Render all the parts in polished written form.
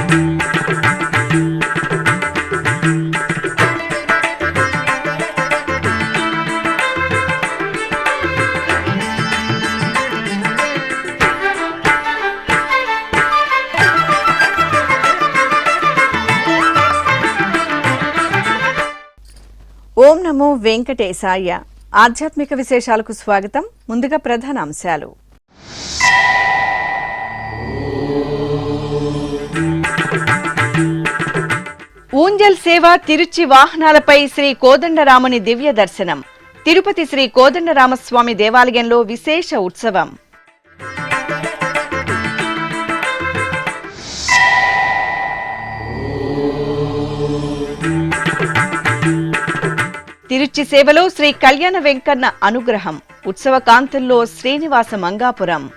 ఓం నమో వెంకటేశాయ. ఆధ్యాత్మిక విశేషాలకు స్వాగతం. ముందుగా ప్రధాన అంశాలు. ఊంజల్ సేవ తిరుచి వాహనాలపై శ్రీ కోదండరాముని దివ్య దర్శనం. తిరుపతి శ్రీ కోదండరామస్వామి దేవాలయంలో విశేష ఉత్సవం. తిరుచి సేవలో శ్రీ కళ్యాణ వెంకన్న అనుగ్రహం. ఉత్సవ కాంతుల్లో శ్రీనివాస మంగాపురం.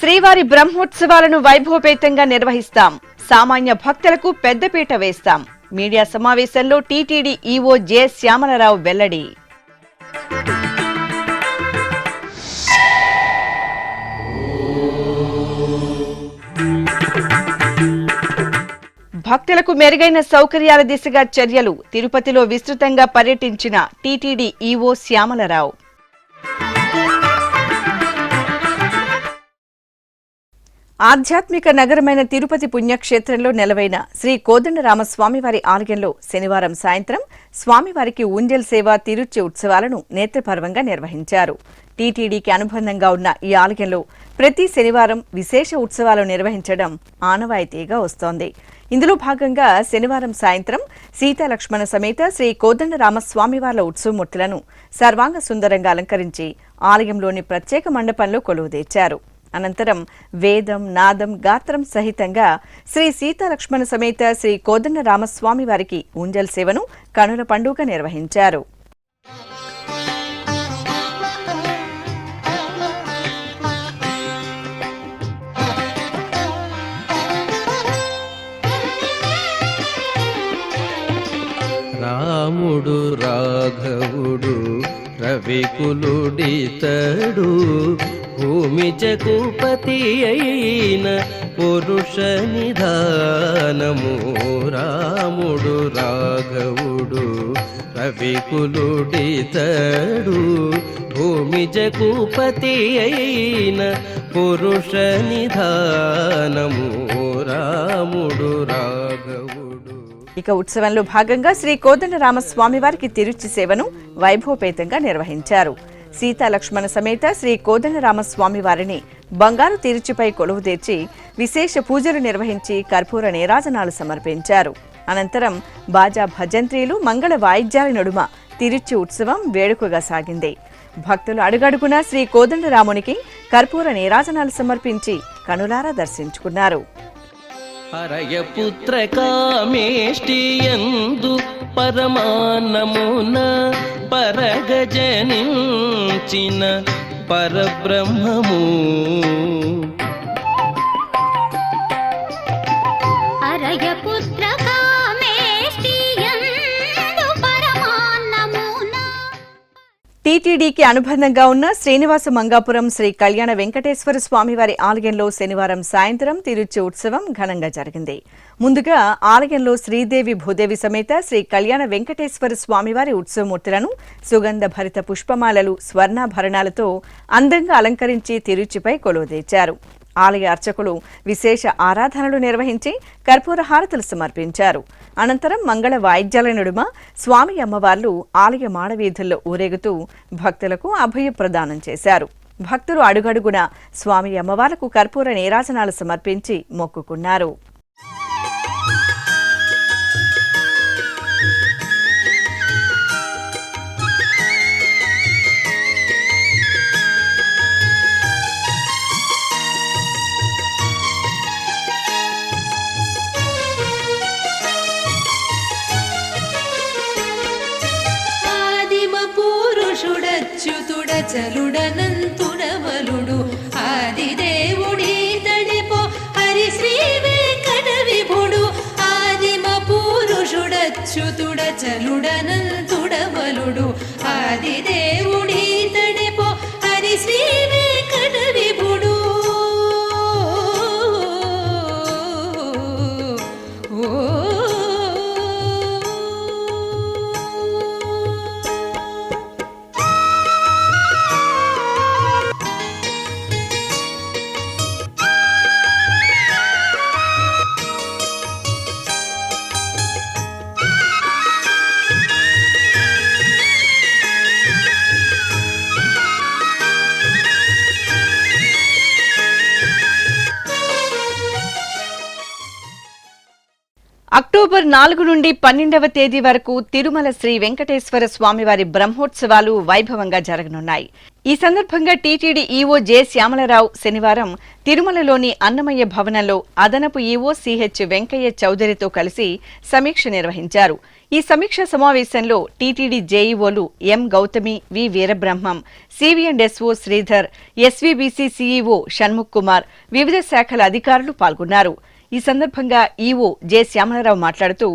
శ్రీవారి బ్రహ్మోత్సవాలను వైభవపేతంగా నిర్వహిస్తాం. సామాన్య భక్తులకు పెద్దపీట వేస్తాం. మీడియా సమావేశంలో టీటీడీ ఈవో జె శ్యామలరావు వెల్లడి. భక్తులకు మెరుగైన సౌకర్యాల దిశగా చర్యలు. తిరుపతిలో విస్తృతంగా పర్యటించిన టీటీడీ ఈవో శ్యామలరావు. ఆధ్యాత్మిక నగరమైన తిరుపతి పుణ్యక్షేత్రంలో నెలవైన శ్రీ కోదండరామస్వామివారి ఆలయంలో శనివారం సాయంత్రం స్వామివారికి ఊంజల్ సేవ తిరుచి ఉత్సవాలను నేత్రపర్వంగా నిర్వహించారు. టీటీడీకి అనుబంధంగా ఉన్న ఈ ఆలయంలో ప్రతి శనివారం విశేష ఉత్సవాలు నిర్వహించడం ఆనవాయితీగా వస్తోంది. ఇందులో భాగంగా శనివారం సాయంత్రం సీతాలక్ష్మణ సమేత శ్రీ కోదండరామస్వామివార్ల ఉత్సవమూర్తులను సర్వాంగ సుందరంగా అలంకరించి ఆలయంలోని ప్రత్యేక మండపంలో కొలువుదీర్చారు. అనంతరం వేదం, నాదం, గాత్రం సహితంగా శ్రీ సీతాలక్ష్మణ సమేత శ్రీ కోదండరామస్వామి వారికి ఊంజల్ సేవను కనుల పండుగ నిర్వహించారు. రాముడు రాఘవుడు రవికులుడితడు భూమి జగుపతి అయిన పురుష నిధానము. రాముడు రాఘవుడు రవికులుడితడు భూమి జగుపతి అయిన పురుష నిధానము. రాముడు రాఘవుడు. ఇక ఉత్సవంలో భాగంగా శ్రీ కోదండరామస్వామి వారికి తిరుచి సేవను వైభవపేతంగా నిర్వహించారు. సీతాలక్ష్మణ సమేత శ్రీ కోదండరామస్వామి వారిని బంగారు తిరుచిపై కొలువుదీర్చి విశేష పూజలు నిర్వహించి కర్పూర నీరాజనాలు సమర్పించారు. అనంతరం బాజా భజంత్రీలు, మంగళ వాయిద్యాల నడుమ తిరుచి ఉత్సవం వేడుకగా సాగింది. భక్తులు అడుగడుగునా శ్రీ కోదండరామునికి కర్పూర నీరాజనాలు సమర్పించి కనులారా దర్శించుకున్నారు. హరయపుత్ర కామేష్టియందు పరమాన్నమున పరగజనించిన పరబ్రహ్మము. హరయపుత్ర కామేష్టియందు పరమాన్నమున. టీటీడీకి అనుబంధంగా ఉన్న శ్రీనివాస మంగాపురం శ్రీ కళ్యాణ వెంకటేశ్వర స్వామివారి ఆలయంలో శనివారం సాయంత్రం తిరుచి ఉత్సవం ఘనంగా జరిగింది. ముందుగా ఆలయంలో శ్రీదేవి భూదేవి సమేత శ్రీ కళ్యాణ వెంకటేశ్వర స్వామివారి ఉత్సవమూర్తులను సుగంధ భరిత పుష్పమాలలు, స్వర్ణాభరణాలతో అందంగా అలంకరించి తిరుచిపై కొలువుదీర్చారు. ఆలయ అర్చకులు విశేష ఆరాధనలు నిర్వహించి కర్పూర హారతులు సమర్పించారు. అనంతరం మంగళ వాయిద్యాల నడుమ స్వామి అమ్మవార్లు ఆలయ మాడవీధుల్లో ఊరేగుతూ భక్తులకు అభయ ప్రదానం చేశారు. భక్తులు అడుగడుగున స్వామి అమ్మవార్లకు కర్పూర నీరాజనాలు సమర్పించి మొక్కుకున్నారు. చలుడనంతుడమలుడు ఆదిదేవుడీతడిపో హరి శ్రీ వెంకట విభుడు. ఆదిమ పురుషుడచ్యుతుడ చలుడనంతుడమలుడు ఆది దేవుడీతడే పో హరి శ్రీ వెంకట విభుడు. అక్టోబర్ 4 నుండి 12వ తేదీ వరకు తిరుమల శ్రీ వెంకటేశ్వర స్వామివారి బ్రహ్మోత్సవాలు వైభవంగా జరగనున్నాయి. ఈ సందర్భంగా టీటీడీ ఈవో జె శ్యామలరావు శనివారం తిరుమలలోని అన్నమయ్య భవనంలో అదనపు ఈవో సిహెచ్ వెంకయ్య చౌదరితో కలిసి సమీక్ష నిర్వహించారు. ఈ సమీక్షా సమావేశంలో టీటీడీ జేఈఓలు ఎం గౌతమి, వి వీరబ్రహ్మం, సివిఎండ్ఎస్ఓ శ్రీధర్, ఎస్వీబీసీ సీఈఓ షణ్ముఖ్ కుమార్, వివిధ శాఖల అధికారులు పాల్గొన్నారు. ఈ సందర్భంగా ఈవో జె శ్యామలరావు మాట్లాడుతూ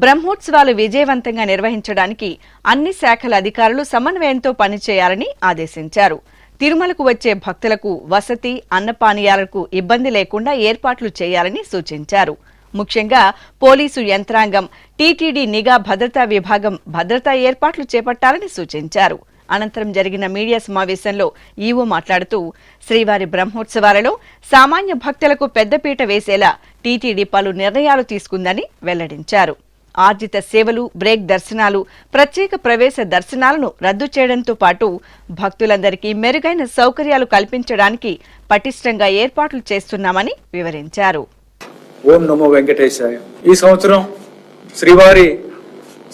బ్రహ్మోత్సవాలు విజయవంతంగా నిర్వహించడానికి అన్ని శాఖల అధికారులు సమన్వయంతో పనిచేయాలని ఆదేశించారు. తిరుమలకు వచ్చే భక్తులకు వసతి, అన్నపానీయాలకు ఇబ్బంది లేకుండా ఏర్పాట్లు చేయాలని సూచించారు. ముఖ్యంగా పోలీసు యంత్రాంగం, టీటీడీ నిఘా భద్రతా విభాగం భద్రతా ఏర్పాట్లు చేపట్టాలని సూచించారు. అనంతరం జరిగిన మీడియా సమావేశంలో ఈవో మాట్లాడుతూ శ్రీవారి బ్రహ్మోత్సవాలలో సామాన్య భక్తులకు పెద్దపీట వేసేలా టీటీడీ పలు నిర్ణయాలు తీసుకుందని వెల్లడించారు. ఆర్జిత సేవలు, బ్రేక్ దర్శనాలు, ప్రత్యేక ప్రవేశ దర్శనాలను రద్దు చేయడంతో పాటు భక్తులందరికీ మెరుగైన సౌకర్యాలు కల్పించడానికి పటిష్టంగా ఏర్పాట్లు చేస్తున్నామని వివరించారు. ఓం నమో వెంకటేశాయ. ఈ సంవత్సరం శ్రీవారి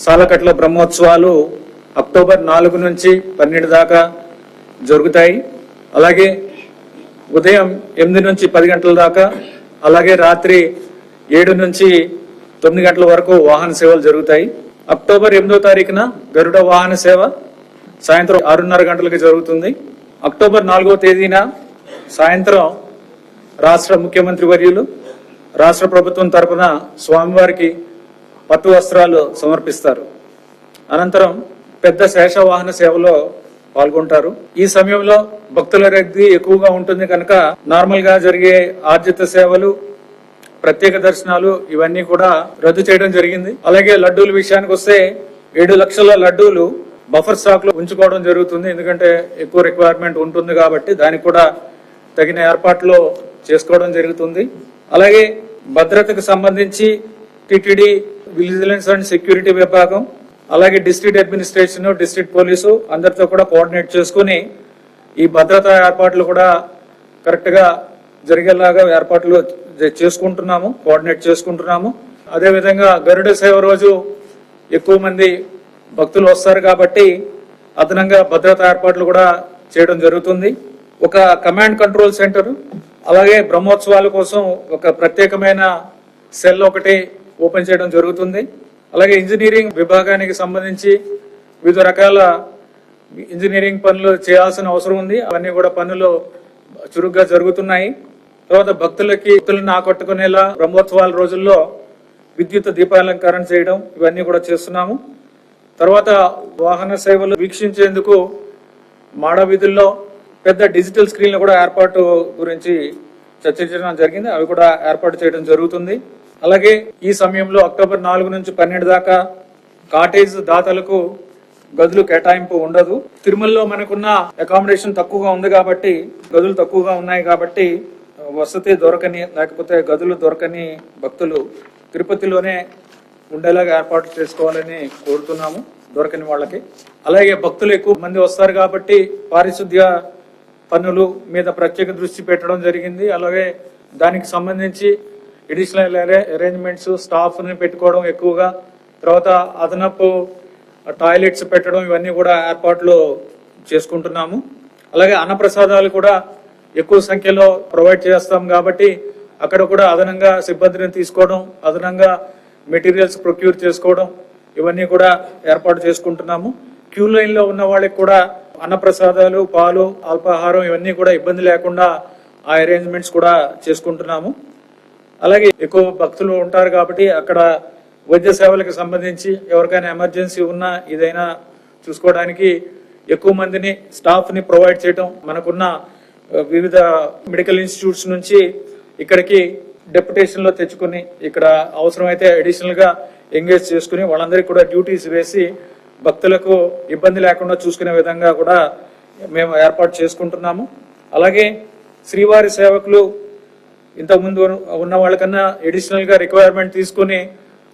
సాలకట్ల బ్రహ్మోత్సవాలు అక్టోబర్ 4 నుంచి 12 దాకా జరుగుతాయి. అలాగే ఉదయం 8 నుంచి 10 గంటల దాకా, అలాగే రాత్రి 7 నుంచి 9 గంటల వరకు వాహన సేవలు జరుగుతాయి. అక్టోబర్ 8వ తారీఖున గరుడ వాహన సేవ సాయంత్రం 6:30 గంటలకు జరుగుతుంది. అక్టోబర్ 4వ తేదీన సాయంత్రం రాష్ట్ర ముఖ్యమంత్రి వర్యులు, రాష్ట్ర ప్రభుత్వం తరపున స్వామివారికి పట్టు వస్త్రాలు సమర్పిస్తారు. అనంతరం పెద్ద శేష వాహన సేవలో పాల్గొంటారు. ఈ సమయంలో భక్తుల రద్దీ ఎక్కువగా ఉంటుంది కనుక నార్మల్ గా జరిగే ఆర్జిత సేవలు, ప్రత్యేక దర్శనాలు ఇవన్నీ కూడా రద్దు చేయడం జరిగింది. అలాగే లడ్డూల విషయానికి వస్తే 7 లక్షల లడ్డూలు బఫర్ స్టాక్ లో ఉంచుకోవడం జరుగుతుంది. ఎందుకంటే ఎక్కువ రిక్వైర్మెంట్ ఉంటుంది కాబట్టి దానికి కూడా తగిన ఏర్పాట్లు చేసుకోవడం జరుగుతుంది. అలాగే భద్రతకు సంబంధించి టీటీడీ విజిలెన్స్ అండ్ సెక్యూరిటీ విభాగం, అలాగే డిస్ట్రిక్ట్ అడ్మినిస్ట్రేషన్, డిస్ట్రిక్ట్ పోలీసు అందరితో కూడా కోఆర్డినేట్ చేసుకుని ఈ భద్రతా ఏర్పాట్లు కూడా కరెక్ట్ గా జరిగేలాగా ఏర్పాట్లు చేసుకుంటున్నాము, కోఆర్డినేట్ చేసుకుంటున్నాము. అదేవిధంగా గరుడ సేవ రోజు ఎక్కువ మంది భక్తులు వస్తారు కాబట్టి అదనంగా భద్రతా ఏర్పాట్లు కూడా చేయడం జరుగుతుంది. ఒక కమాండ్ కంట్రోల్ సెంటర్, అలాగే బ్రహ్మోత్సవాల కోసం ఒక ప్రత్యేకమైన సెల్ ఒకటి ఓపెన్ చేయడం జరుగుతుంది. అలాగే ఇంజనీరింగ్ విభాగానికి సంబంధించి వివిధ రకాల ఇంజనీరింగ్ పనులు చేయాల్సిన అవసరం ఉంది. అవన్నీ కూడా పనులు చురుగ్గా జరుగుతున్నాయి. తర్వాత భక్తులను ఆకట్టుకునేలా బ్రహ్మోత్సవాల రోజుల్లో విద్యుత్ దీపాలంకరణ చేయడం ఇవన్నీ కూడా చేస్తున్నాము. తర్వాత వాహన సేవలు వీక్షించేందుకు మాడ వీధుల్లో పెద్ద డిజిటల్ స్క్రీన్లు కూడా ఏర్పాటు గురించి చర్చించడం జరిగింది. అవి కూడా ఏర్పాటు చేయడం జరుగుతుంది. అలాగే ఈ సమయంలో అక్టోబర్ 4 నుంచి 12 దాకా కాటేజ్ దాతలకు గదులు కేటాయింపు ఉండదు. తిరుమలలో మనకున్న అకామిడేషన్ తక్కువగా ఉంది కాబట్టి, గదులు తక్కువగా ఉన్నాయి కాబట్టి వసతి దొరకని, లేకపోతే గదులు దొరకని భక్తులు తిరుపతిలోనే ఉండేలాగా ఏర్పాటు చేసుకోవాలని కోరుతున్నాము దొరకని వాళ్ళకి. అలాగే భక్తులు ఎక్కువ మంది వస్తారు కాబట్టి పారిశుద్ధ్య పనులు మీద ప్రత్యేక దృష్టి పెట్టడం జరిగింది. అలాగే దానికి సంబంధించి ఎడిషనల్ అరేంజ్మెంట్స్, స్టాఫ్ ని పెట్టుకోవడం ఎక్కువగా, తర్వాత అదనపు టాయిలెట్స్ పెట్టడం ఇవన్నీ కూడా ఏర్పాట్లు చేసుకుంటున్నాము. అలాగే అన్నప్రసాదాలు కూడా ఎక్కువ సంఖ్యలో ప్రొవైడ్ చేస్తాం కాబట్టి అక్కడ కూడా అదనంగా సిబ్బందిని తీసుకోవడం, అదనంగా మెటీరియల్స్ ప్రొక్యూర్ చేసుకోవడం ఇవన్నీ కూడా ఏర్పాటు చేసుకుంటున్నాము. క్యూ లైన్ లో ఉన్న వాళ్ళకి కూడా అన్నప్రసాదాలు, పాలు, అల్పాహారం ఇవన్నీ కూడా ఇబ్బంది లేకుండా ఆ అరేంజ్మెంట్స్ కూడా చేసుకుంటున్నాము. అలాగే ఎక్కువ భక్తులు ఉంటారు కాబట్టి అక్కడ వైద్య సేవలకు సంబంధించి ఎవరికైనా ఎమర్జెన్సీ ఉన్నా ఇదైనా చూసుకోవడానికి ఎక్కువ మందిని స్టాఫ్ని ప్రొవైడ్ చేయడం, మనకున్న వివిధ మెడికల్ ఇన్స్టిట్యూట్స్ నుంచి ఇక్కడికి డెప్యుటేషన్లో తెచ్చుకుని ఇక్కడ అవసరమైతే అడిషనల్గా ఎంగేజ్ చేసుకుని వాళ్ళందరికీ కూడా డ్యూటీస్ వేసి భక్తులకు ఇబ్బంది లేకుండా చూసుకునే విధంగా కూడా మేము ఏర్పాటు చేసుకుంటున్నాము. అలాగే శ్రీవారి సేవకులు ఇంతకుముందు ఉన్న వాళ్ళకన్నా అడిషనల్గా రిక్వైర్మెంట్ తీసుకుని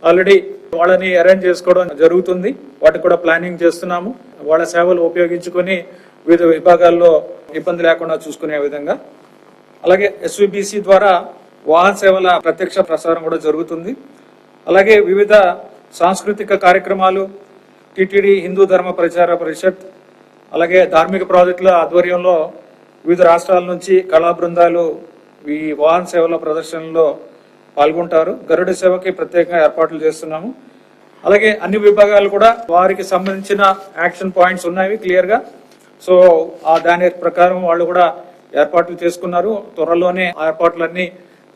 ఆల్రెడీ వాళ్ళని అరేంజ్ చేసుకోవడం జరుగుతుంది. వాటికి కూడా ప్లానింగ్ చేస్తున్నాము. వాళ్ళ సేవలు ఉపయోగించుకొని వివిధ విభాగాల్లో ఇబ్బంది లేకుండా చూసుకునే విధంగా. అలాగే ఎస్విబిసి ద్వారా వాహన సేవల ప్రత్యక్ష ప్రసారం కూడా జరుగుతుంది. అలాగే వివిధ సాంస్కృతిక కార్యక్రమాలు, టిటిడి హిందూ ధర్మ ప్రచార పరిషత్, అలాగే ధార్మిక ప్రాజెక్టుల ఆధ్వర్యంలో వివిధ రాష్ట్రాల నుంచి కళా బృందాలు ఈ వాహన సేవల ప్రదర్శనలో పాల్గొంటారు. గరుడ సేవకి ప్రత్యేకంగా ఏర్పాట్లు చేస్తున్నాము. అలాగే అన్ని విభాగాలు కూడా వారికి సంబంధించిన యాక్షన్ పాయింట్స్ ఉన్నాయి క్లియర్ గా. సో దాని ప్రకారం వాళ్ళు కూడా ఏర్పాట్లు చేసుకున్నారు. త్వరలోనే ఆ ఏర్పాట్లన్నీ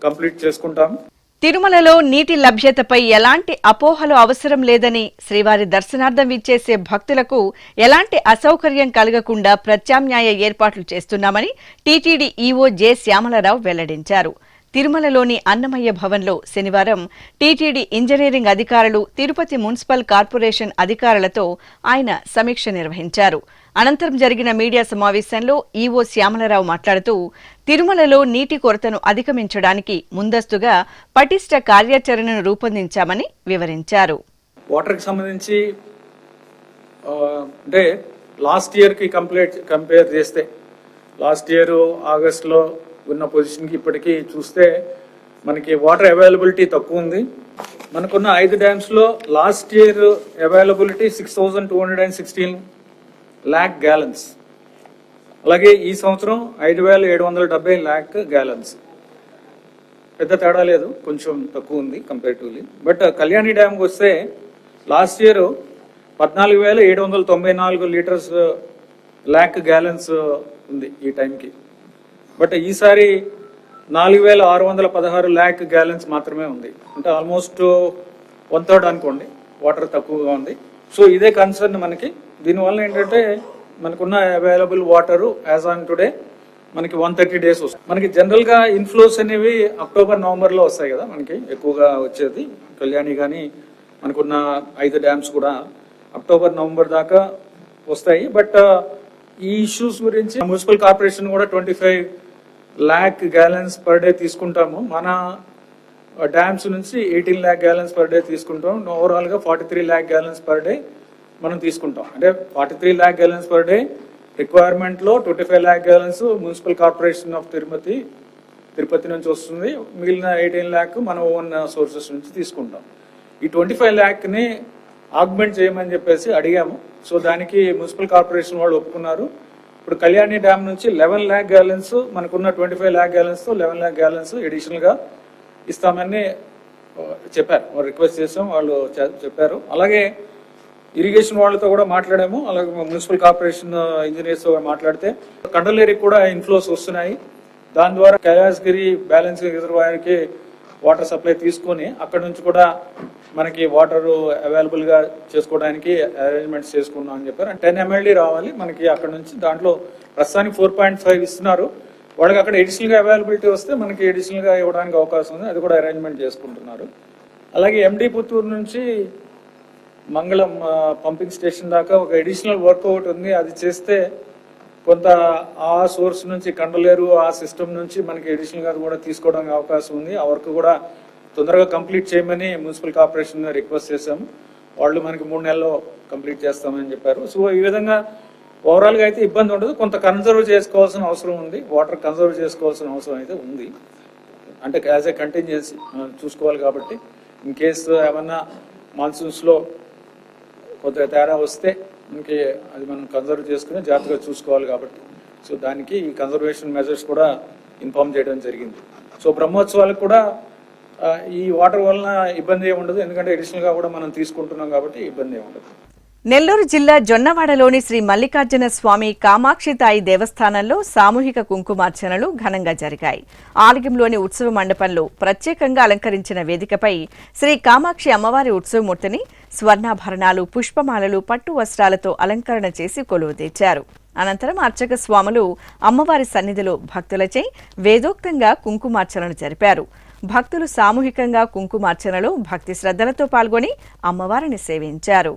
కంప్లీట్ చేసుకుంటాము. తిరుమలలో నీటి లభ్యతపై ఎలాంటి అపోహలు అవసరం లేదని, శ్రీవారి దర్శనార్థం విచ్చేసే భక్తులకు ఎలాంటి అసౌకర్యం కలగకుండా ప్రత్యామ్నాయ ఏర్పాట్లు చేస్తున్నామని టీటీడీ ఈవో జె శ్యామలరావు వెల్లడించారు. తిరుమలలోని అన్నమయ్య భవన్లో శనివారం టీటీడీ ఇంజనీరింగ్ అధికారులు, తిరుపతి మున్సిపల్ కార్పొరేషన్ అధికారులతో ఆయన సమీక్ష నిర్వహించారు. అనంతరం జరిగిన మీడియా సమావేశంలో ఈవో శ్యామలరావు మాట్లాడుతూ, తిరుమలలో నీటి కొరతను అధిగమించడానికి ముందస్తుగా పటిష్ట కార్యాచరణను రూపొందించామని వివరించారు. వాటర్కి సంబంధించి అంటే లాస్ట్ ఇయర్కి కంపేర్ చేస్తే లాస్ట్ ఇయర్ ఆగస్టులో ఉన్న పొజిషన్కి ఇప్పటికీ చూస్తే మనకి వాటర్ అవైలబిలిటీ తక్కువ ఉంది. మనకున్న 5 డ్యామ్స్లో last year availability 6,216 lakh gallons. అలాగే ఈ సంవత్సరం 5,770 lakh gallons. పెద్ద తేడా లేదు, కొంచెం తక్కువ ఉంది కంపేరిటివ్లీ. బట్ కళ్యాణి డ్యామ్కి వస్తే last year 14,794 litres lakh gallons ఉంది ఈ టైంకి. బట్ ఈసారి 4,616 lakh gallons మాత్రమే ఉంది. అంటే ఆల్మోస్ట్ 1/3 అనుకోండి, వాటర్ తక్కువగా ఉంది. సో ఇదే కన్సర్న్ మనకి. దీనివల్ల ఏంటంటే మనకున్న available water as on today మనకి 130 days వస్తుంది. మనకి జనరల్ గా ఇన్ఫ్లోస్ అనేవి అక్టోబర్ నవంబర్లో వస్తాయి కదా మనకి ఎక్కువగా వచ్చేది. కళ్యాణి కానీ మనకున్న 5 డ్యామ్స్ కూడా అక్టోబర్ నవంబర్ దాకా వస్తాయి. బట్ ఈ ఇష్యూస్ గురించి మున్సిపల్ కార్పొరేషన్ కూడా 25 lakh gallons పర్ డే తీసుకుంటాము. మన డ్యామ్స్ నుంచి 18 lakh gallons పర్ డే తీసుకుంటాం. ఓవరాల్ గా 43 lakh gallons పర్ డే మనం తీసుకుంటాం. అంటే 43 lakh gallons per day requirement లో 25 lakh gallons municipal corporation of Tirupati నుంచి వస్తుంది. మిగిలిన 18 lakh మన ఓన్ సోర్సెస్ నుంచి తీసుకుంటాం. ఈ 25 lakh ని ఆగ్మెంట్ చేయమని చెప్పేసి అడిగాము. సో దానికి మున్సిపల్ కార్పొరేషన్ వాళ్ళు ఒప్పుకున్నారు. ఇప్పుడు కళ్యాణి డ్యామ్ నుంచి 11 lakh gallons మనకున్న 25 lakh gallons తో 11 lakh gallons అడిషనల్ గా ఇస్తామని చెప్పారు. రిక్వెస్ట్ చేసాం, వాళ్ళు చెప్పారు. అలాగే ఇరిగేషన్ వాళ్ళతో కూడా మాట్లాడాము. అలాగే మున్సిపల్ కార్పొరేషన్ ఇంజనీర్స్ మాట్లాడితే కండలేరికి కూడా ఇన్ఫ్లోస్ వస్తున్నాయి. దాని ద్వారా కైలాసగిరి బ్యాలెన్సింగ్ రిజర్వాయర్కి వాటర్ సప్లై తీసుకొని అక్కడ నుంచి కూడా మనకి వాటర్ అవైలబుల్ గా చేసుకోవడానికి అరేంజ్మెంట్స్ చేసుకున్నాం అని చెప్పారు. 10 MLD రావాలి మనకి అక్కడ నుంచి. దాంట్లో ప్రస్తుతానికి 4.5 ఇస్తున్నారు. వాళ్ళకి అక్కడ అడిషనల్ గా అవైలబిలిటీ వస్తే మనకి అడిషనల్ గా ఇవ్వడానికి అవకాశం ఉంది. అది కూడా అరేంజ్మెంట్ చేసుకుంటున్నారు. అలాగే ఎండి పుత్తూరు నుంచి మంగళం పంపింగ్ స్టేషన్ దాకా ఒక అడిషనల్ వర్క్ ఒకటి ఉంది. అది చేస్తే కొంత ఆ సోర్స్ నుంచి కండలేరు ఆ సిస్టమ్ నుంచి మనకి అడిషనల్ గా కూడా తీసుకోవడానికి అవకాశం ఉంది. ఆ వర్క్ కూడా తొందరగా కంప్లీట్ చేయమని మున్సిపల్ కార్పొరేషన్ రిక్వెస్ట్ చేశాము. వాళ్ళు మనకి 3 నెలల్లో కంప్లీట్ చేస్తామని చెప్పారు. సో ఈ విధంగా ఓవరాల్ గా అయితే ఇబ్బంది ఉండదు. కొంత కన్సర్వ్ చేసుకోవాల్సిన అవసరం ఉంది. వాటర్ కన్సర్వ్ చేసుకోవాల్సిన అవసరం అయితే ఉంది. అంటే యాజ్ ఏ కంటిన్యూన్సీ చూసుకోవాలి కాబట్టి ఇన్ కేసు ఏమన్నా మాన్సూన్స్ లో కొంత తేడా వస్తే మనకి అది మనం కన్సర్వ్ చేసుకుని జాగ్రత్తగా చూసుకోవాలి కాబట్టి సో దానికి ఈ కన్సర్వేషన్ మెజర్స్ కూడా ఇన్ఫార్మ్ చేయడం జరిగింది. సో బ్రహ్మోత్సవాలకు కూడా ఈ వాటర్ వలన ఇబ్బంది ఏమి ఉండదు. ఎందుకంటే అడిషనల్ గా కూడా మనం తీసుకుంటున్నాం కాబట్టి ఇబ్బంది ఏమి ఉండదు. నెల్లూరు జిల్లా జొన్నవాడలోని శ్రీ మల్లికార్జున స్వామి కామాక్షితాయి దేవస్థానంలో సామూహిక కుంకుమార్చనలు ఘనంగా జరిగాయి. ఆలయంలోని ఉత్సవ మండపంలో ప్రత్యేకంగా అలంకరించిన వేదికపై శ్రీ కామాక్షి అమ్మవారి ఉత్సవమూర్తిని స్వర్ణాభరణాలు, పుష్పమాలలు, పట్టు వస్త్రాలతో అలంకరణ చేసి కొలువు తీర్చారు. అనంతరం అర్చక స్వాములు అమ్మవారి సన్నిధిలో భక్తులచే వేదోక్తంగా కుంకుమార్చనలు జరిపారు. భక్తులు సామూహికంగా కుంకుమార్చనలో భక్తి శ్రద్ధలతో పాల్గొని అమ్మవారిని సేవించారు.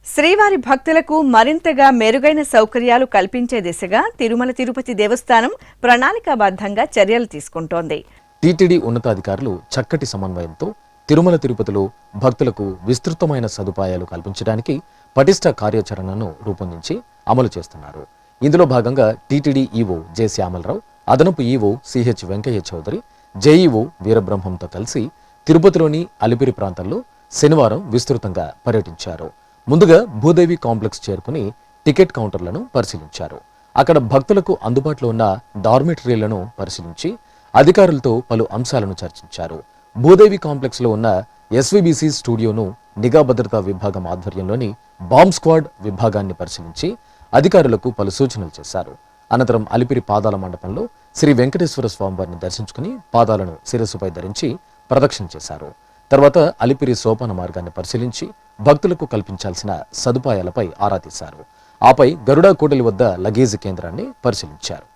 శ్రీవారి భక్తులకు మరింతగా మెరుగైన సౌకర్యాలు కల్పించే దిశగా తిరుమల తిరుపతి దేవస్థానం ప్రణాళికాబద్ధంగా చర్యలు తీసుకుంటోంది. టీటీడీ ఉన్నతాధికారులు చక్కటి సమన్వయంతో తిరుమల తిరుపతిలో భక్తులకు విస్తృతమైన సదుపాయాలు కల్పించడానికి పటిష్ట కార్యాచరణను రూపొందించి అమలు చేస్తున్నారు. ఇందులో భాగంగా టీటీడీ ఈవో జె శ్యామలరావు, అదనపు EO CH Venkaiah Chowdary, JEO వీరబ్రహ్మంతో కలిసి తిరుపతిలోని అలిపిరి ప్రాంతంలో శనివారం విస్తృతంగా పర్యటించారు. ముందుగా భూదేవి కాంప్లెక్స్ చేరుకుని టికెట్ కౌంటర్లను పరిశీలించారు. అక్కడ భక్తులకు అందుబాటులో ఉన్న డార్మిటరీలను పరిశీలించి అధికారులతో పలు అంశాలను చర్చించారు. భూదేవి కాంప్లెక్స్ లో ఉన్న ఎస్వీబీసీ స్టూడియోను నిఘా భద్రతా విభాగం ఆధ్వర్యంలోని బాంబ్ స్క్వాడ్ విభాగాన్ని పరిశీలించి అధికారులకు పలు సూచనలు చేశారు. అనంతరం అలిపిరి పాదాల మండపంలో శ్రీ వెంకటేశ్వర స్వామివారిని దర్శించుకుని పాదాలను శిరస్సుపై ధరించి ప్రదక్షిణ చేశారు. తర్వాత అలిపిరి సోపాన మార్గాన్ని పరిశీలించి భక్తులకు కల్పించాల్సిన సదుపాయాలపై ఆరా తీశారు. ఆపై గరుడా కూడలి వద్ద లగేజీ కేంద్రాన్ని పరిశీలించారు.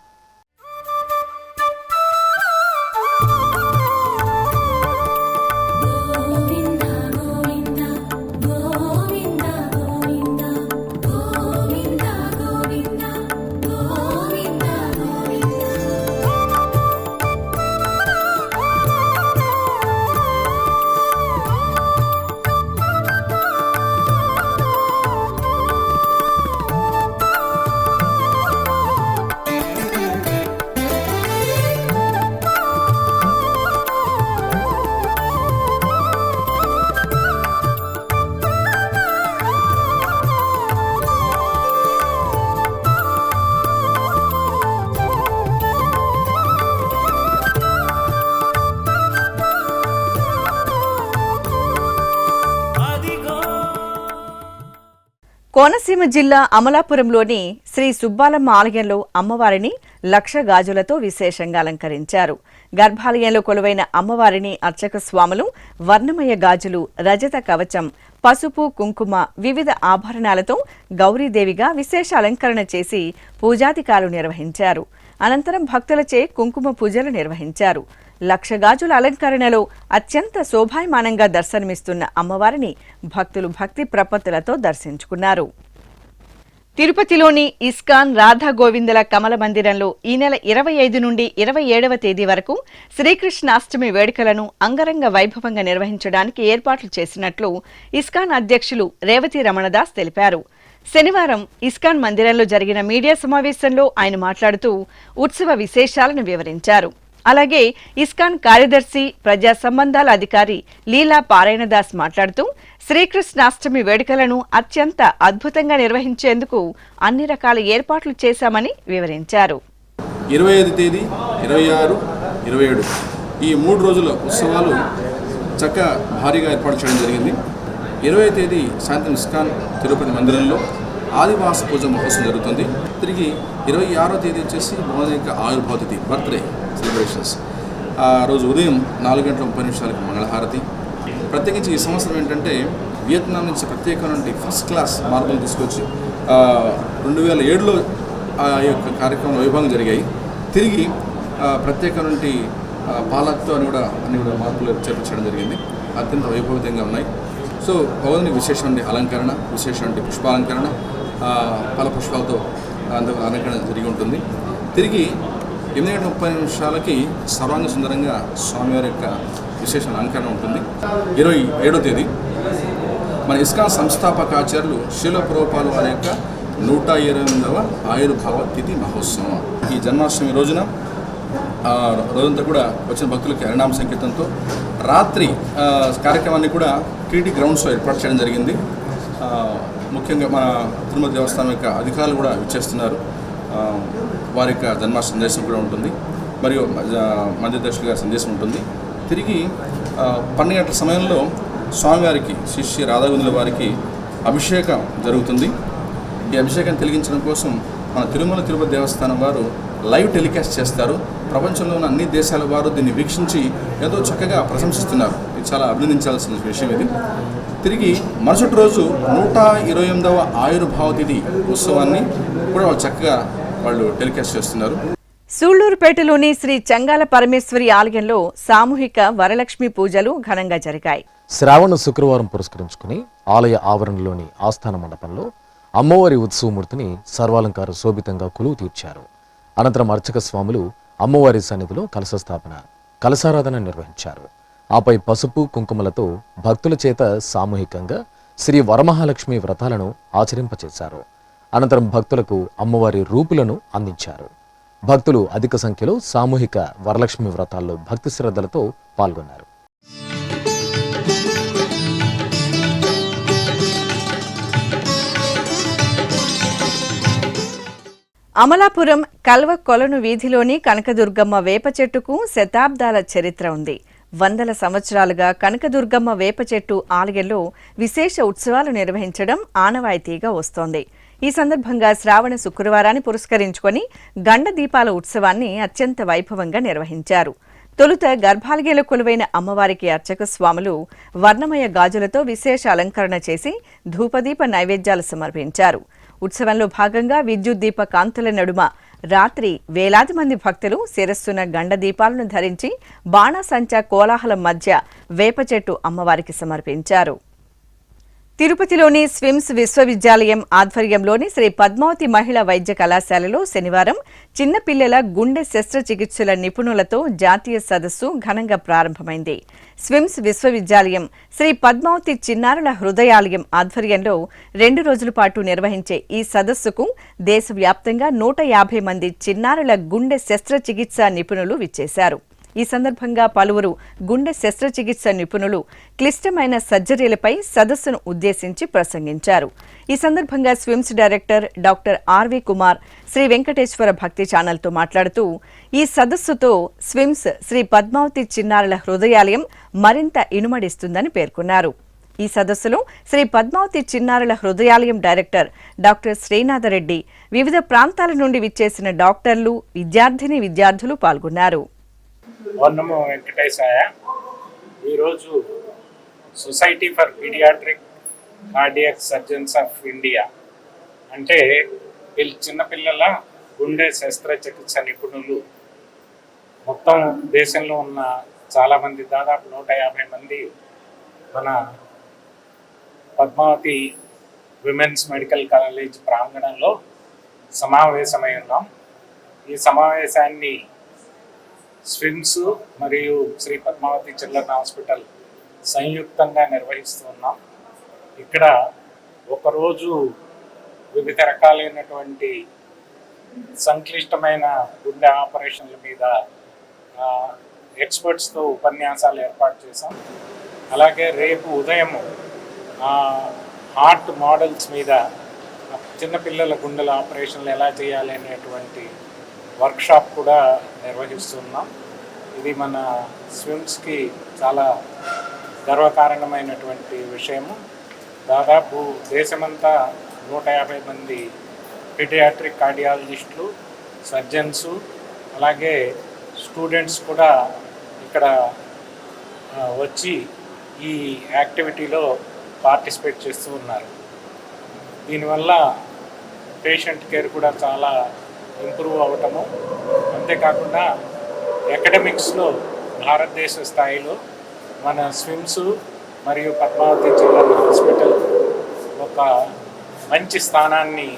కోనసీమ జిల్లా అమలాపురంలోని శ్రీ సుబ్బాలమ్మ ఆలయంలో అమ్మవారిని లక్ష గాజులతో విశేషంగా అలంకరించారు. గర్భాలయంలో కొలువైన అమ్మవారిని అర్చక స్వాములు వర్ణమయ గాజులు, రజత కవచం, పసుపు, కుంకుమ, వివిధ ఆభరణాలతో గౌరీదేవిగా విశేష అలంకరణ చేసి పూజాధికారులు నిర్వహించారు. అనంతరం భక్తులచే కుంకుమ పూజలు నిర్వహించారు. లక్ష గాజుల అలంకరణలో అత్యంత శోభాయమానంగా దర్శనమిస్తున్న అమ్మవారిని భక్తులు భక్తి ప్రపత్తులతో దర్శించుకున్నారు. తిరుపతిలోని ఇస్కాన్ రాధా గోవిందుల కమల మందిరంలో ఈ నెల 25 నుండి 27వ తేదీ వరకు శ్రీకృష్ణాష్టమి వేడుకలను అంగరంగ వైభవంగా నిర్వహించడానికి ఏర్పాట్లు చేసినట్లు ఇస్కాన్ అధ్యక్షులు రేవతి రమణదాస్ తెలిపారు. శనివారం ఇస్కాన్ మందిరంలో జరిగిన మీడియా సమావేశంలో ఆయన మాట్లాడుతూ ఉత్సవ విశేషాలను వివరించారు. అలాగే ఇస్కాన్ కార్యదర్శి, ప్రజా సంబంధాల అధికారి లీలా పారాయణదాస్ మాట్లాడుతూ శ్రీకృష్ణాష్టమి వేడుకలను అత్యంత అద్భుతంగా నిర్వహించేందుకు అన్ని రకాల ఏర్పాట్లు చేశామని వివరించారు. 25 తేదీ, 26, 27 ఈ 3 రోజుల ఉత్సవాలు చక్కగా భారీగా ఏర్పాటు చేయడం జరిగింది. 20వ తేదీ సాయంత్రం ఇస్కాన్ తిరుపతి మందిరంలో ఆదివాస పూజ మహోత్సవం జరుగుతుంది. తిరిగి 26వ తేదీ వచ్చేసి భగవాన్ యొక్క ఆవిర్భావ తిథి, బర్త్డే సెలబ్రేషన్స్. ఆ రోజు ఉదయం 4:30 మంగళహారతి. ప్రత్యేకించి ఈ సంవత్సరం ఏంటంటే వియత్నాం నుంచి ప్రత్యేకమైన ఫస్ట్ క్లాస్ మార్పులు తీసుకొచ్చి 2007లో ఆ యొక్క కార్యక్రమం వైభవంగా జరిగాయి. తిరిగి ప్రత్యేకమైన పాలక్తో అన్ని కూడా మార్పులు చేర్చడం జరిగింది. అత్యంత వైభవంగా ఉన్నాయి. సో భగవానికి విశేషమైన అలంకరణ, విశేషమైన పుష్పాలంకరణ, ఫల పుష్పాలతో అలంకరణ జరిగి ఉంటుంది. తిరిగి 8:30 సర్వాంగ సుందరంగా స్వామివారి యొక్క విశేష అలంకరణ ఉంటుంది. 27వ తేదీ మన ఇస్కాన్ సంస్థాపక ఆచార్యులు శీల ప్రభుపాదుల వారి యొక్క 128వ ఆయుర్భావ తిథి మహోత్సవం. ఈ జన్మాష్టమి రోజున రోజంతా కూడా వచ్చిన భక్తులకి హరినామ సంకీర్తనతో రాత్రి కార్యక్రమాన్ని కూడా టీటీ గ్రౌండ్స్లో ఏర్పాటు చేయడం జరిగింది. ముఖ్యంగా మన తిరుమల దేవస్థానం యొక్క అధికారులు కూడా ఇచ్చేస్తున్నారు. వారి యొక్క జన్మాష్టమి సందేశం కూడా ఉంటుంది, మరియు మందిరదర్శుల గారి సందేశం ఉంటుంది. తిరిగి 12 గంటల సమయంలో స్వామివారికి శ్రీ రాధాగోవిందుల వారికి అభిషేకం జరుగుతుంది. ఈ అభిషేకాన్ని తిలకించడం కోసం మన తిరుపతి దేవస్థానం వారు లైవ్ టెలికాస్ట్ చేస్తారు. ప్రపంచంలో ఉన్న అన్ని దేశాల వారు దీన్ని వీక్షించి ఎంతో చక్కగా ప్రశంసిస్తున్నారు. ఇది చాలా అభినందించాల్సిన విషయం. ఇది తిరిగి మరుసటి రోజు 128వ ఆయుర్భావ తిథి ఉత్సవాన్ని కూడా వాళ్ళు చక్కగా టెలికాస్ట్ చేస్తున్నారు. సూళ్లూరుపేటలోని శ్రీ చంగాల పరమేశ్వరి ఆలయంలో సామూహిక వరలక్ష్మి పూజలు ఘనంగా జరిగాయి. శ్రావణ శుక్రవారం పురస్కరించుకుని ఆలయ ఆవరణలోని ఆస్థాన మండపంలో అమ్మవారి ఉత్సవమూర్తిని సర్వాలంకార శోభితంగా కొలువు తీర్చారు. అనంతరం అర్చక స్వాములు అమ్మవారి సన్నిధిలో కలశ స్థాపన, కలశారాధన నిర్వహించారు. ఆపై పసుపు కుంకుమలతో భక్తుల చేత సామూహికంగా శ్రీ వరమహాలక్ష్మి వ్రతాలను ఆచరింపచేశారు. అనంతరం భక్తులకు అమ్మవారి రూపులను అందించారు. భక్తులు అధిక సంఖ్యలో సామూహిక వరలక్ష్మి వ్రతాల్లో భక్తి శ్రద్ధలతో పాల్గొన్నారు. అమలాపురం కల్వ కొలను వీధిలోని కనకదుర్గమ్మ వేప చెట్టుకు శతాబ్దాల చరిత్ర ఉంది. వందల సంవత్సరాలుగా కనకదుర్గమ్మ వేప చెట్టు ఆలయంలో విశేష ఉత్సవాలు నిర్వహించడం ఆనవాయితీగా వస్తోంది. ఈ సందర్భంగా శ్రావణ శుక్రవారాన్ని పురస్కరించుకొని గండ దీపాల ఉత్సవాన్ని అత్యంత వైభవంగా నిర్వహించారు. తొలుత గర్భాలయంలో కొలువైన అమ్మవారికి అర్చక స్వాములు వర్ణమయ గాజులతో విశేష అలంకరణ చేసి ధూపదీప నైవేద్యాలు సమర్పించారు. ఉత్సవంలో భాగంగా విద్యుత్ దీప కాంతుల నడుమ రాత్రి వేలాది మంది భక్తులు శిరస్సున గండ దీపాలను ధరించి బాణాసంచా కోలాహలం మధ్య వేప చెట్టు అమ్మవారికి సమర్పించారు. తిరుపతిలోని స్విమ్స్ విశ్వవిద్యాలయం ఆధ్వర్యంలోని శ్రీ పద్మావతి మహిళా వైద్య కళాశాలలో శనివారం చిన్నపిల్లల గుండె శస్త్రచికిత్సల నిపుణులతో జాతీయ సదస్సు ఘనంగా ప్రారంభమైంది. స్విమ్స్ విశ్వవిద్యాలయం శ్రీ పద్మావతి చిన్నారుల హృదయాలయం ఆధ్వర్యంలో 2 రోజుల పాటు నిర్వహించే ఈ సదస్సుకు దేశవ్యాప్తంగా 150 మంది చిన్నారుల గుండె శస్త్రచికిత్స నిపుణులు విచ్చేశారు. ఈ సందర్భంగా పలువురు గుండె శస్త్రచికిత్స నిపుణులు క్లిష్టమైన సర్జరీలపై సదస్సును ఉద్దేశించి ప్రసంగించారు. ఈ సందర్భంగా SVIMS director doctor RV Kumar Sri Venkateswara Bhakti ఛానల్తో మాట్లాడుతూ ఈ సదస్సుతో స్విమ్స్ శ్రీ పద్మావతి చిన్నారుల హృదయాలయం మరింత ఇనుమడిస్తుందని పేర్కొన్నారు. ఈ సదస్సులో శ్రీ పద్మావతి చిన్నారుల హృదయాలయం డైరెక్టర్ డాక్టర్ శ్రీనాథరెడ్డి, వివిధ ప్రాంతాల నుండి విచ్చేసిన డాక్టర్లు, విద్యార్థులు పాల్గొన్నారు. ఓం వెంకటేశాయ. ఈరోజు society for paediatric cardiac surgeons of India అంటే చిన్నపిల్లల గుండె శస్త్రచికిత్స నిపుణులు మొత్తం దేశంలో ఉన్న చాలామంది, దాదాపు 150 మంది మన పద్మావతి విమెన్స్ మెడికల్ కాలేజ్ ప్రాంగణంలో సమావేశమై ఉన్నాం. ఈ సమావేశాన్ని స్విమ్స్ మరియు శ్రీ పద్మావతి చిల్డ్రన్ హాస్పిటల్ సంయుక్తంగా నిర్వహిస్తూ ఉన్నాం. ఇక్కడ ఒకరోజు వివిధ రకాలైనటువంటి సంక్లిష్టమైన గుండె ఆపరేషన్ల మీద ఎక్స్పర్ట్స్తో ఉపన్యాసాలు ఏర్పాటు చేశాం. అలాగే రేపు ఉదయం హార్ట్ మోడల్స్ మీద చిన్నపిల్లల గుండెల ఆపరేషన్లు ఎలా చేయాలి అనేటువంటి వర్క్షాప్ కూడా నిర్వహిస్తున్నాం. ఇది మన స్విమ్స్కి చాలా గర్వకారణమైనటువంటి విషయము. దాదాపు దేశమంతా 150 మంది పీడియాట్రిక్ కార్డియాలజిస్టులు, సర్జన్సు, అలాగే స్టూడెంట్స్ కూడా ఇక్కడ వచ్చి ఈ యాక్టివిటీలో పార్టిసిపేట్ చేస్తూ ఉన్నారు. దీనివల్ల పేషెంట్ కేర్ కూడా చాలా ఇంప్రూవ్ అవ్వటము, అంతేకాకుండా అకాడమిక్స్లో భారతదేశ స్థాయిలో మన స్విమ్స్ మరియు పద్మావతి చిల్డ్రన్ హాస్పిటల్ ఒక మంచి స్థానాన్ని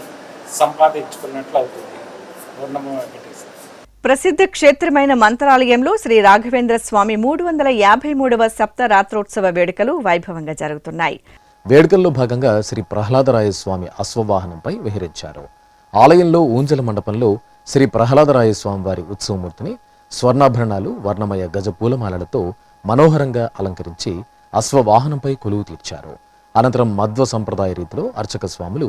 సంపాదించుకున్నట్లు అవుతుంది. పూర్ణము వెంకటేశ్వర. ప్రసిద్ధ క్షేత్రమైన మంత్రాలయంలో శ్రీ రాఘవేంద్ర స్వామి 353వ సప్తరాత్రోత్సవ వేడుకలు వైభవంగా జరుగుతున్నాయి. వేడుకల్లో భాగంగా శ్రీ ప్రహ్లాదరాయ స్వామి అశ్వవాహనంపై విహరించారు. ఆలయంలో ఊంజల మండపంలో శ్రీ ప్రహ్లాదరాయ స్వామి వారి ఉత్సవమూర్తిని స్వర్ణాభరణాలు, వర్ణమయ గజ పూలమాలలతో మనోహరంగా అలంకరించి అశ్వవాహనంపై కొలువు తీర్చారు. అనంతరం మధ్వ సంప్రదాయ రీతిలో అర్చక స్వాములు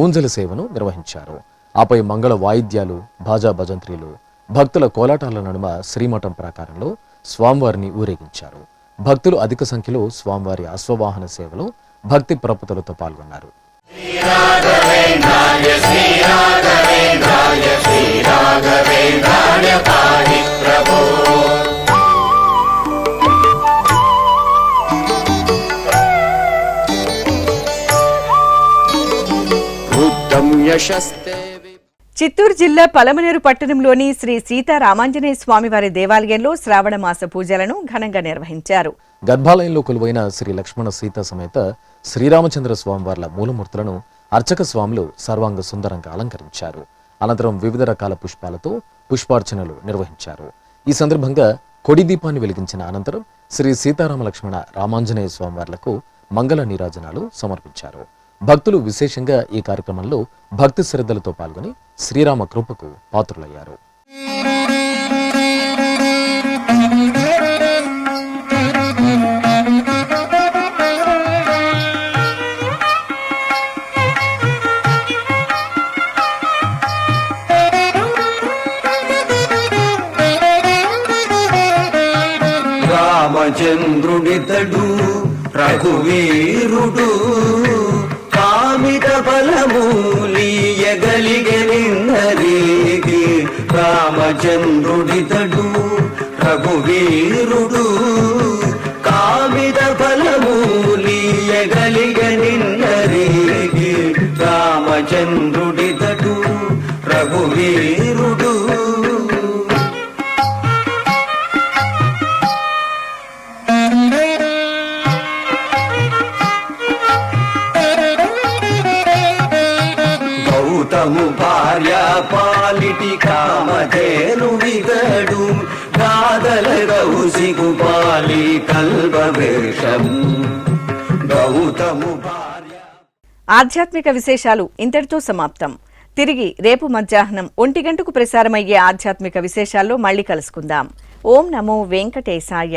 ఊంజల సేవను నిర్వహించారు. ఆపై మంగళ వాయిద్యాలు, భాజా భజంత్రీలు, భక్తుల కోలాటాల నడుమ శ్రీమఠం ప్రాకారంలో స్వామివారిని ఊరేగించారు. భక్తులు అధిక సంఖ్యలో స్వామివారి అశ్వవాహన సేవలో భక్తి ప్రపతులతో పాల్గొన్నారు. చిత్తూరు జిల్లా పలమనేరు పట్టణంలోని శ్రీ సీతారామాంజనేయ స్వామివారి దేవాలయంలో శ్రావణ మాస పూజలను ఘనంగా నిర్వహించారు. గర్భాలయంలో కొలువైన శ్రీ లక్ష్మణ సీత సమేత శ్రీరామచంద్ర స్వామివార్ల మూలమూర్తులను అర్చక స్వాములు సర్వాంగ సుందరంగా అలంకరించారు. అనంతరం వివిధ రకాల పుష్పాలతో పుష్పార్చనలు నిర్వహించారు. ఈ సందర్భంగా కొడి దీపాన్ని వెలిగించిన అనంతరం శ్రీ సీతారామ లక్ష్మణ రామాంజనేయ స్వామివార్లకు మంగళ నీరాజనాలు సమర్పించారు. భక్తులు విశేషంగా ఈ కార్యక్రమంలో భక్తి శ్రద్ధలతో పాల్గొని శ్రీరామ కృపకు పాత్రులయ్యారు. రామచంద్రుడితడు రఘువీరుడు కామిత బలమూలియగలిగనిన్నరికి. రామచంద్రుడితడు రఘువీరుడు కామిత బలమూలియగలిగనిన్నరికి. రామచంద్రుడితడు రఘువీరుడు. గౌతము భార్య పాలిటి కామధేను విగడు గాదల గౌసికు పాలి కల్పవృక్షం. గౌతము భార్య. ఆధ్యాత్మిక విశేషాలు ఇంతటితో సమాప్తం. తిరిగి రేపు మధ్యాహ్నం 1 గంటకు ప్రసారమయ్యే ఆధ్యాత్మిక విశేషాల్లో మళ్ళీ కలుసుకుందాం. ఓం నమో వెంకటేశాయ.